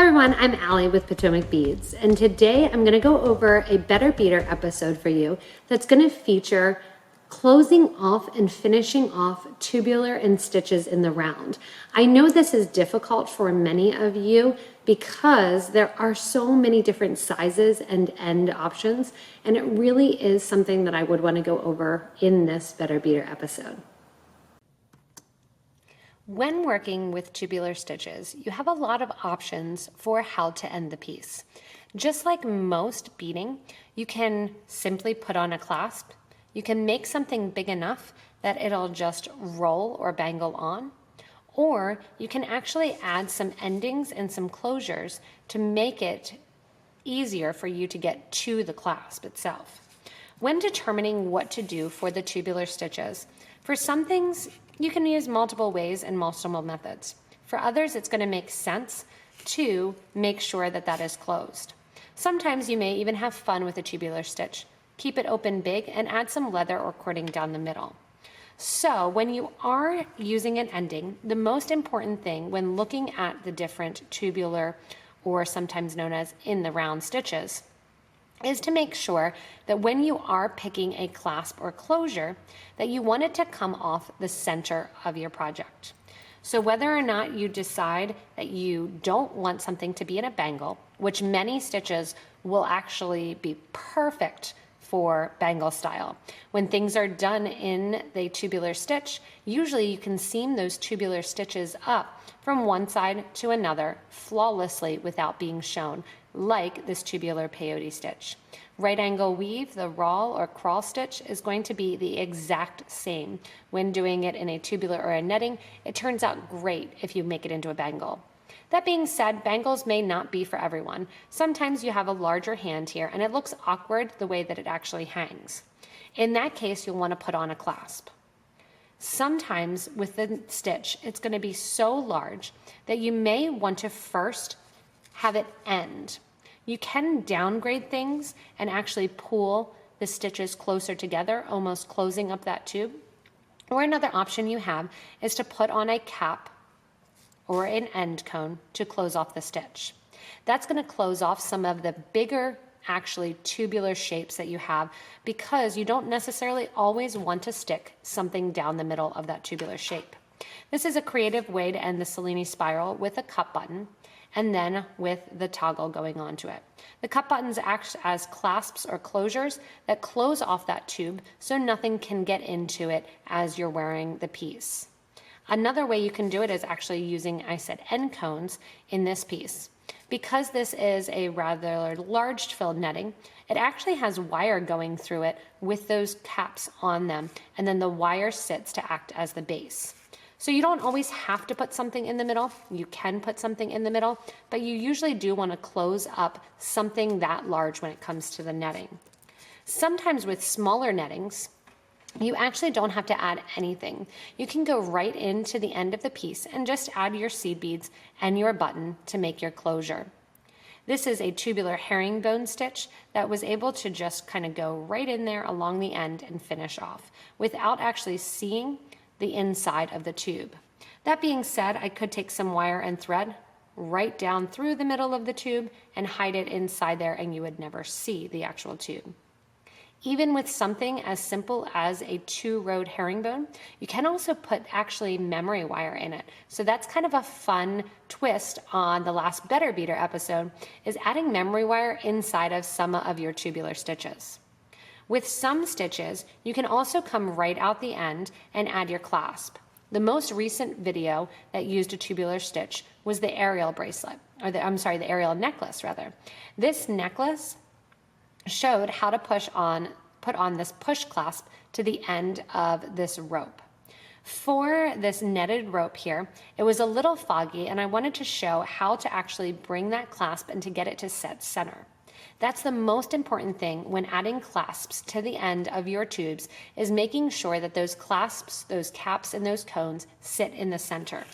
Hi everyone, I'm Allie with PotomacBeads, and today I'm going to go over a Better Beader episode for you that's going to feature closing off and finishing off tubular and stitches in the round. I know this is difficult for many of you because there are so many different sizes and end options, and it really is something that I would want to go over in this Better Beader episode. When working with tubular stitches, you have a lot of options for how to end the piece. Just like most beading, you can simply put on a clasp. You can make something big enough that it'll just roll or bangle on, or you can actually add some endings and some closures to make it easier for you to get to the clasp itself. When determining what to do for the tubular stitches, for some things, you can use multiple ways and multiple methods. For others, it's going to make sense to make sure that that is closed. Sometimes you may even have fun with a tubular stitch. Keep it open big and add some leather or cording down the middle. So when you are using an ending, the most important thing when looking at the different tubular, or sometimes known as in the round stitches, is to make sure that when you are picking a clasp or closure, that you want it to come off the center of your project. So whether or not you decide that you don't want something to be in a bangle, which many stitches will actually be perfect for bangle style. When things are done in the tubular stitch, usually you can seam those tubular stitches up from one side to another flawlessly without being shown, like this tubular peyote stitch. Right angle weave, the rawl or crawl stitch, is going to be the exact same. When doing it in a tubular or a netting, it turns out great if you make it into a bangle. That being said, bangles may not be for everyone. Sometimes you have a larger hand here and it looks awkward the way that it actually hangs. In that case, you'll want to put on a clasp. Sometimes with the stitch, it's going to be so large that you may want to first have it end. You can downgrade things and actually pull the stitches closer together, almost closing up that tube. Or another option you have is to put on a cap or an end cone to close off the stitch. That's going to close off some of the bigger actually tubular shapes that you have, because you don't necessarily always want to stick something down the middle of that tubular shape. This is a creative way to end the Cellini spiral with a cup button and then with the toggle going onto it. The cup buttons act as clasps or closures that close off that tube so nothing can get into it as you're wearing the piece. Another way you can do it is actually using, I said, end cones in this piece. Because this is a rather large filled netting, it actually has wire going through it with those caps on them, and then the wire sits to act as the base. So you don't always have to put something in the middle. You can put something in the middle, but you usually do want to close up something that large when it comes to the netting. Sometimes with smaller nettings, you actually don't have to add anything. You can go right into the end of the piece and just add your seed beads and your button to make your closure. This is a tubular herringbone stitch that was able to just kind of go right in there along the end and finish off without actually seeing the inside of the tube. That being said, I could take some wire and thread right down through the middle of the tube and hide it inside there, and you would never see the actual tube. Even with something as simple as a 2-rowed herringbone, you can also put actually memory wire in it. So that's kind of a fun twist on the last Better Beader episode, is adding memory wire inside of some of your tubular stitches. With some stitches, you can also come right out the end and add your clasp. The most recent video that used a tubular stitch was the aerial bracelet, or the aerial necklace rather. This necklace showed how to put on this push clasp to the end of this rope. For this netted rope here, it was a little foggy, and I wanted to show how to actually bring that clasp and to get it to set center. That's the most important thing when adding clasps to the end of your tubes, is making sure that those clasps, those caps, and those cones sit in the center.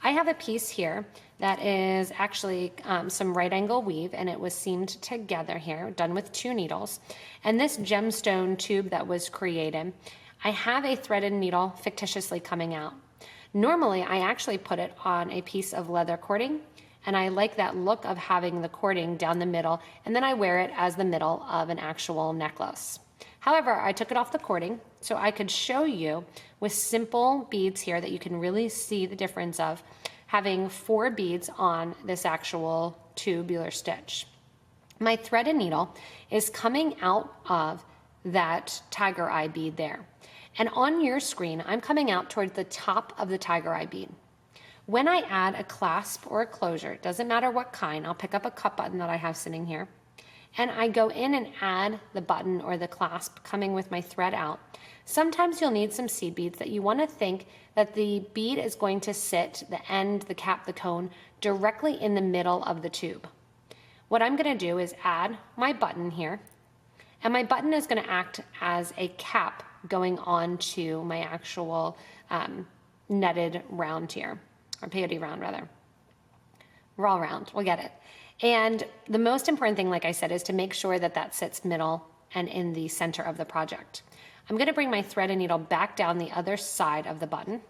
I have a piece here that is actually some right angle weave, and it was seamed together here, done with 2 needles. And this gemstone tube that was created, I have a threaded needle fictitiously coming out. Normally, I actually put it on a piece of leather cording and I like that look of having the cording down the middle, and then I wear it as the middle of an actual necklace. However, I took it off the cording so I could show you with simple beads here that you can really see the difference of having 4 beads on this actual tubular stitch. My thread and needle is coming out of that tiger eye bead there. And on your screen, I'm coming out towards the top of the tiger eye bead. When I add a clasp or a closure, it doesn't matter what kind, I'll pick up a cup button that I have sitting here, and I go in and add the button or the clasp coming with my thread out. Sometimes you'll need some seed beads that you want to think that the bead is going to sit, the end, the cap, the cone, directly in the middle of the tube. What I'm going to do is add my button here, and my button is going to act as a cap going on to my actual netted round here, or peyote round rather. Raw round, we'll get it. And the most important thing, like I said, is to make sure that that sits middle and in the center of the project. I'm going to bring my thread and needle back down the other side of the button.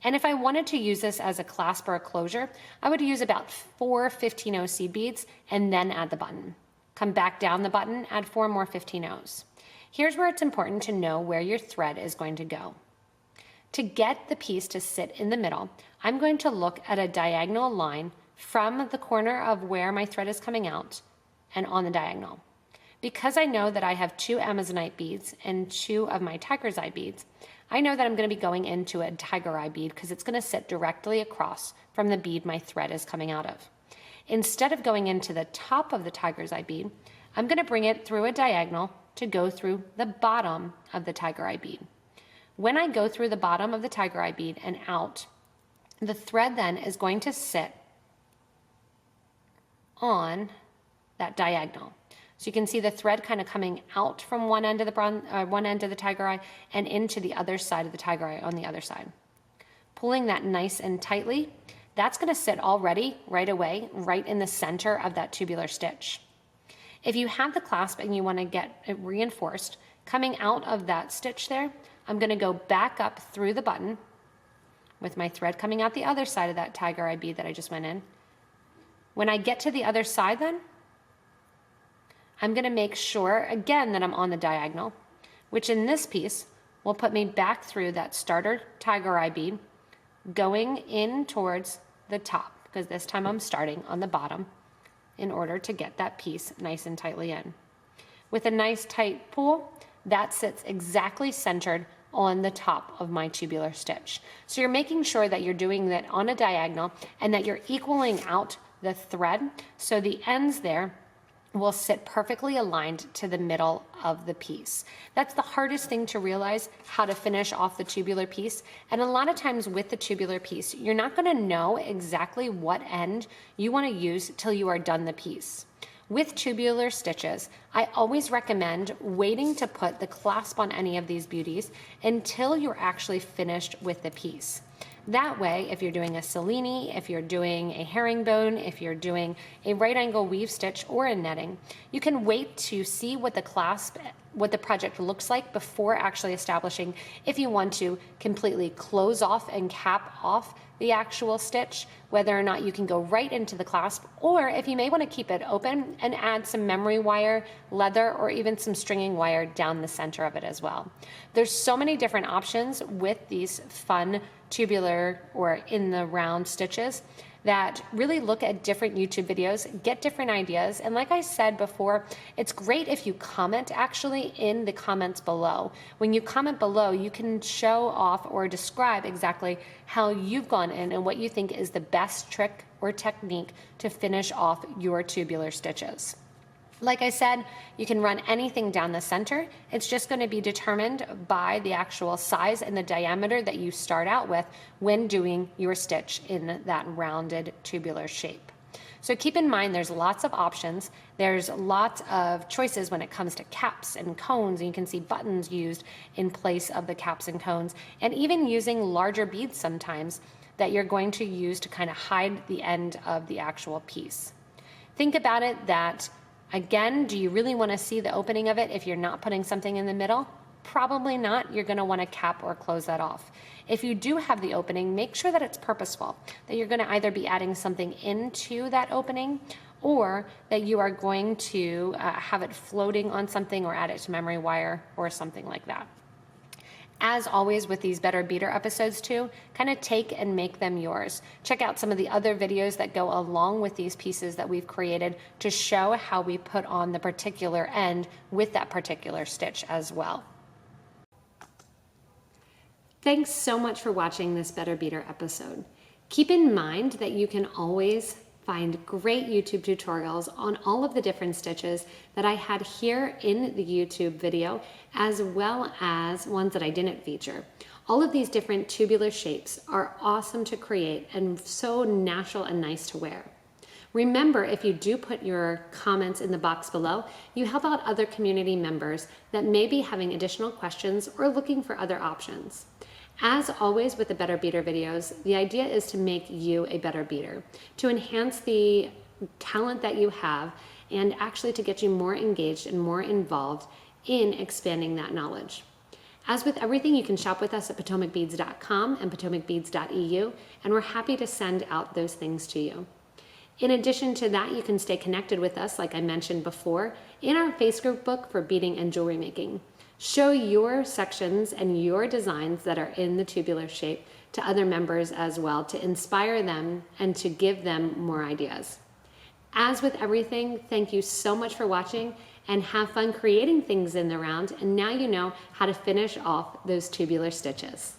And if I wanted to use this as a clasp or a closure, I would use about 4 15-0 seed beads and then add the button. Come back down the button, add 4 more 15-0s. Here's where it's important to know where your thread is going to go. To get the piece to sit in the middle, I'm going to look at a diagonal line from the corner of where my thread is coming out and on the diagonal. Because I know that I have 2 Amazonite beads and 2 of my tiger's eye beads, I know that I'm going to be going into a tiger eye bead because it's going to sit directly across from the bead my thread is coming out of. Instead of going into the top of the tiger's eye bead, I'm going to bring it through a diagonal to go through the bottom of the tiger eye bead. When I go through the bottom of the tiger eye bead and out, the thread then is going to sit on that diagonal. So you can see the thread kind of coming out from one end of the tiger eye and into the other side of the tiger eye on the other side. Pulling that nice and tightly, that's going to sit already right away, right in the center of that tubular stitch. If you have the clasp and you want to get it reinforced, coming out of that stitch there, I'm going to go back up through the button with my thread coming out the other side of that tiger eye bead that I just went in. When I get to the other side then, I'm going to make sure again that I'm on the diagonal, which in this piece will put me back through that starter tiger eye bead, going in towards the top, because this time I'm starting on the bottom in order to get that piece nice and tightly in. With a nice tight pull, that sits exactly centered on the top of my tubular stitch. So you're making sure that you're doing that on a diagonal and that you're equaling out the thread so the ends there will sit perfectly aligned to the middle of the piece. That's the hardest thing to realize, how to finish off the tubular piece. And a lot of times with the tubular piece, you're not going to know exactly what end you want to use till you are done the piece. With tubular stitches, I always recommend waiting to put the clasp on any of these beauties until you're actually finished with the piece. That way, if you're doing a Cellini, if you're doing a herringbone, if you're doing a right angle weave stitch or a netting, you can wait to see what the clasp, what the project looks like before actually establishing if you want to completely close off and cap off the actual stitch, whether or not you can go right into the clasp, or if you may want to keep it open and add some memory wire, leather, or even some stringing wire down the center of it as well. There's so many different options with these fun tubular or in the round stitches that really look at different YouTube videos, get different ideas. And like I said before, it's great if you comment actually in the comments below. When you comment below, you can show off or describe exactly how you've gone in and what you think is the best trick or technique to finish off your tubular stitches. Like I said, you can run anything down the center. It's just going to be determined by the actual size and the diameter that you start out with when doing your stitch in that rounded tubular shape. So keep in mind there's lots of options. There's lots of choices when it comes to caps and cones, and you can see buttons used in place of the caps and cones, and even using larger beads sometimes that you're going to use to kind of hide the end of the actual piece. Think about it that, again, do you really want to see the opening of it if you're not putting something in the middle? Probably not. You're going to want to cap or close that off. If you do have the opening, make sure that it's purposeful, that you're going to either be adding something into that opening or that you are going to have it floating on something or add it to memory wire or something like that. As always with these Better Beader episodes too, kind of take and make them yours. Check out some of the other videos that go along with these pieces that we've created to show how we put on the particular end with that particular stitch as well. Thanks so much for watching this Better Beader episode. Keep in mind that you can always find great YouTube tutorials on all of the different stitches that I had here in the YouTube video, as well as ones that I didn't feature. All of these different tubular shapes are awesome to create and so natural and nice to wear. Remember, if you do put your comments in the box below, you help out other community members that may be having additional questions or looking for other options. As always with the Better Beader videos, the idea is to make you a better beater, to enhance the talent that you have, and actually to get you more engaged and more involved in expanding that knowledge. As with everything, you can shop with us at PotomacBeads.com and PotomacBeads.eu, and we're happy to send out those things to you. In addition to that, you can stay connected with us, like I mentioned before, in our Facebook book for beading and jewelry making. Show your sections and your designs that are in the tubular shape to other members as well, to inspire them and to give them more ideas. As with everything, thank you so much for watching and have fun creating things in the round. And now you know how to finish off those tubular stitches.